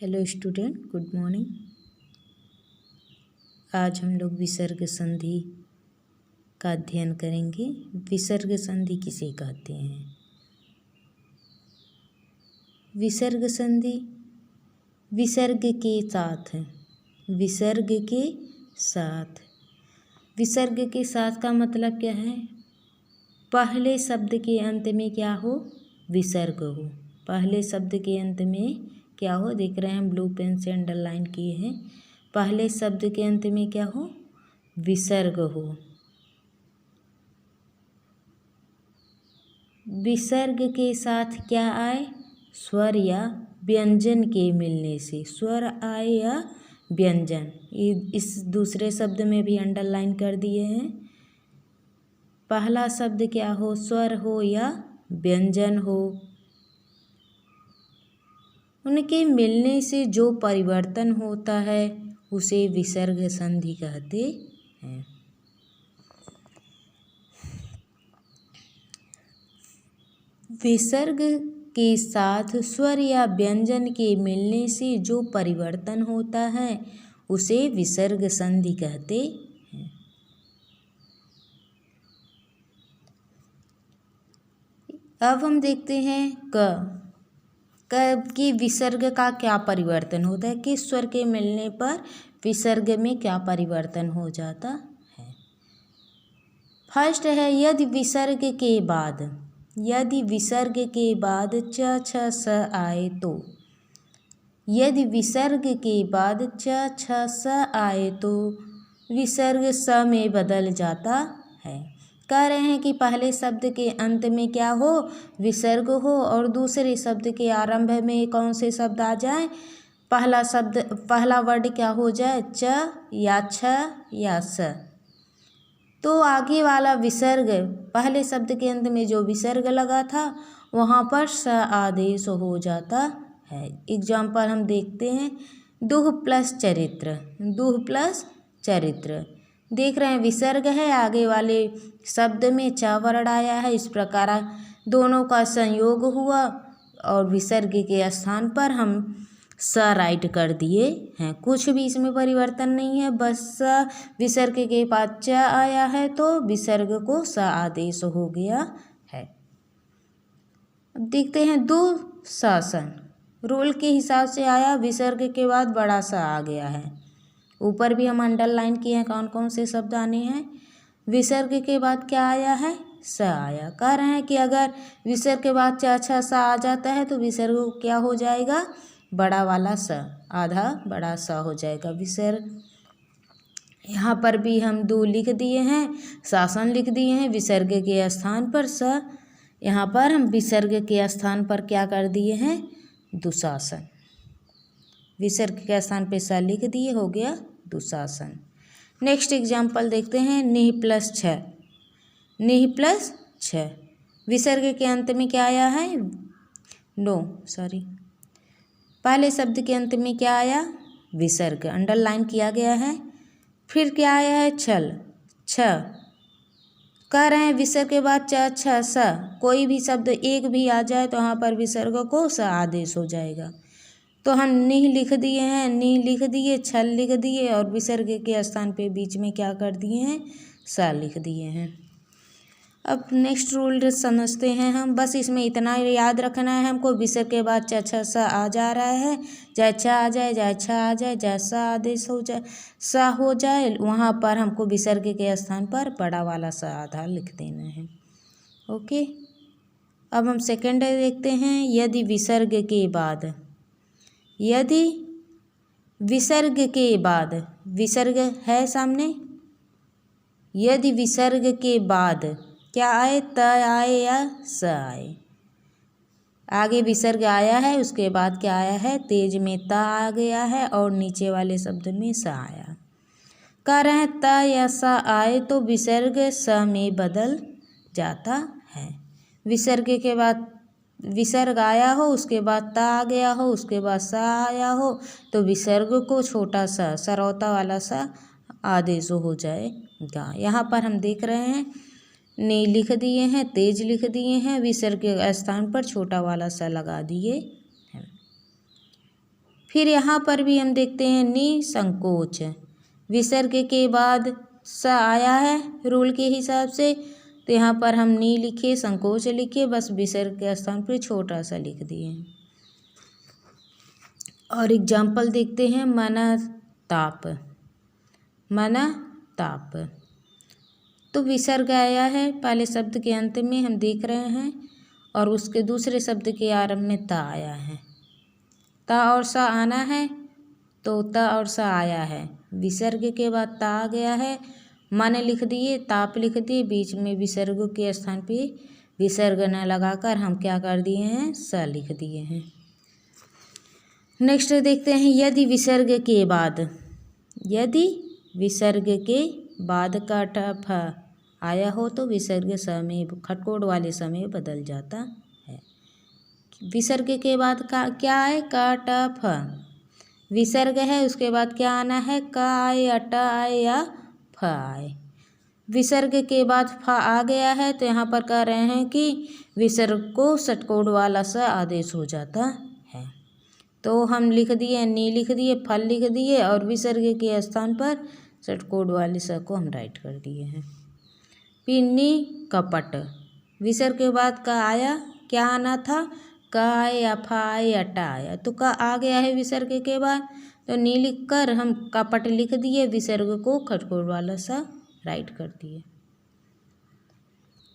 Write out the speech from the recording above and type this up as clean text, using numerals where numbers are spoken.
Hello student, good morning. आज हम लोग विसर्ग संधि का अध्ययन करेंगे। विसर्ग संधि किसे कहते हैं? विसर्ग संधि विसर्ग के साथ है। विसर्ग के साथ, विसर्ग के साथ का मतलब क्या है? पहले शब्द के अंत में क्या हो? विसर्ग हो। पहले शब्द के अंत में क्या हो? देख रहे हैं हम ब्लू पेन से अंडरलाइन किए हैं। पहले शब्द के अंत में क्या हो? विसर्ग हो। विसर्ग के साथ क्या आए? स्वर या व्यंजन के मिलने से। स्वर आए या व्यंजन, इस दूसरे शब्द में भी अंडरलाइन कर दिए हैं। पहला शब्द क्या हो? स्वर हो या व्यंजन हो। उनके मिलने से जो परिवर्तन होता है उसे विसर्ग संधि कहते हैं। विसर्ग के साथ स्वर या व्यंजन के मिलने से जो परिवर्तन होता है उसे विसर्ग संधि कहते हैं। अब हम देखते हैं क कि विसर्ग का क्या परिवर्तन होता है। किस स्वर के मिलने पर विसर्ग में क्या परिवर्तन हो जाता है। फर्स्ट है यदि विसर्ग के बाद, यदि विसर्ग के बाद च छ स आए तो। यदि विसर्ग के बाद च छ स आए तो विसर्ग स में बदल जाता है। कह रहे हैं कि पहले शब्द के अंत में क्या हो? विसर्ग हो और दूसरे शब्द के आरंभ में कौन से शब्द आ जाए? पहला वर्ड क्या हो जाए? च या छ या स। तो आगे वाला विसर्ग, पहले शब्द के अंत में जो विसर्ग लगा था वहाँ पर स आदेश हो जाता है। एग्जाम्पल हम देखते हैं। दुह प्लस चरित्र, दुह प्लस चरित्र। देख रहे हैं विसर्ग है, आगे वाले शब्द में च वर्ड आया है। इस प्रकार दोनों का संयोग हुआ और विसर्ग के स्थान पर हम स राइट कर दिए हैं। कुछ भी इसमें परिवर्तन नहीं है, बस स विसर्ग के बाद च आया है तो विसर्ग को स आदेश हो गया है। अब देखते हैं दुःशासन, रूल के हिसाब से आया, विसर्ग के बाद बड़ा सा आ गया है। ऊपर भी हम अंडरलाइन किए हैं कौन कौन से शब्द आने हैं। विसर्ग के बाद क्या आया है? स आया। कह रहे हैं कि अगर विसर्ग के बाद च छ सा आ जाता है तो विसर्ग क्या हो जाएगा? बड़ा वाला स, आधा बड़ा सा हो जाएगा विसर्ग। यहाँ पर भी हम दो लिख दिए हैं, शासन लिख दिए हैं विसर्ग के स्थान पर स। यहाँ पर हम विसर्ग के स्थान पर क्या कर दिए हैं? दुशासन। विसर्ग के स्थान पे स लिख दिए, हो गया दुशासन। नेक्स्ट एग्जाम्पल देखते हैं। निह प्लस छ, निह प्लस छ। विसर्ग के अंत में क्या आया है? पहले शब्द के अंत में क्या आया? विसर्ग, अंडरलाइन किया गया है। फिर क्या आया है? छल, छ। कह रहे हैं विसर्ग के बाद च छ स, कोई भी शब्द एक भी आ जाए तो वहाँ पर विसर्ग को स आदेश हो जाएगा। तो हम निह लिख दिए हैं, निह लिख दिए, छल लिख दिए और विसर्ग के स्थान पे बीच में क्या कर दिए हैं? स लिख दिए हैं। अब नेक्स्ट रूल समझते हैं हम। बस इसमें इतना याद रखना है हमको, विसर्ग के बाद च छ स आ जा रहा है, चाहे छ आ जाए, चाहे छ आ जाए, चाहे स आदेश हो जाए, स हो जाए, वहाँ पर हमको विसर्ग के स्थान पर बड़ा वाला स आधा लिख देना है। ओके, अब हम सेकेंड देखते हैं। यदि विसर्ग के बाद, यदि विसर्ग के बाद, विसर्ग है सामने, यदि विसर्ग के बाद क्या आए? त आए या स आए। आगे विसर्ग आया है, उसके बाद क्या आया है? तेज में त आ गया है और नीचे वाले शब्द में स आया। कह रहे हैं त या स आए तो विसर्ग स में बदल जाता है। विसर्ग के बाद विसर्ग आया हो, उसके बाद त आ गया हो, उसके बाद स आया हो तो विसर्ग को छोटा सा सरौता वाला सा आदेश हो जाएगा। यहाँ पर हम देख रहे हैं, ने लिख दिए हैं, तेज लिख दिए हैं, विसर्ग के स्थान पर छोटा वाला सा लगा दिए हैं। फिर यहाँ पर भी हम देखते हैं निसंकोच, विसर्ग के बाद स आया है रूल के हिसाब से, तो यहाँ पर हम नी लिखे, संकोच लिखे, बस विसर्ग के स्थान पर छोटा सा लिख दिए। और एग्जाम्पल देखते हैं, मनताप, मनताप, तो विसर्ग आया है पहले शब्द के अंत में हम देख रहे हैं, और उसके दूसरे शब्द के आरंभ में ता आया है। ता और सा आना है, तो ता और सा आया है, विसर्ग के बाद ता आ गया है, मन लिख दिए, ताप लिख दिए, बीच में विसर्ग के स्थान पे विसर्ग न लगाकर हम क्या कर दिए हैं, स लिख दिए हैं। नेक्स्ट देखते हैं, यदि विसर्ग के बाद, यदि विसर्ग के बाद का ठ फ आया हो तो विसर्ग स में, खटकोड़ वाले स में बदल जाता है। विसर्ग के बाद का क्या है, का ट फ, विसर्ग है उसके बाद क्या आना है, क आए, अट आए या फ आए। विसर्ग के बाद फ आ गया है, तो यहाँ पर कह रहे हैं कि विसर्ग को षटकोण वाला स आदेश हो जाता है। तो हम लिख दिए, नी लिख दिए, फल लिख दिए, और विसर्ग के स्थान पर षटकोण वाले स को हम राइट कर दिए हैं। पिन्नी कपट, विसर्ग के बाद का आया, क्या आना था, क आए या फ आए या ट आया, तो का आ गया है विसर्ग के बाद, तो नी लिख कर हम कपट लिख दिए, विसर्ग को खटकोण वाला सा राइट कर दिए।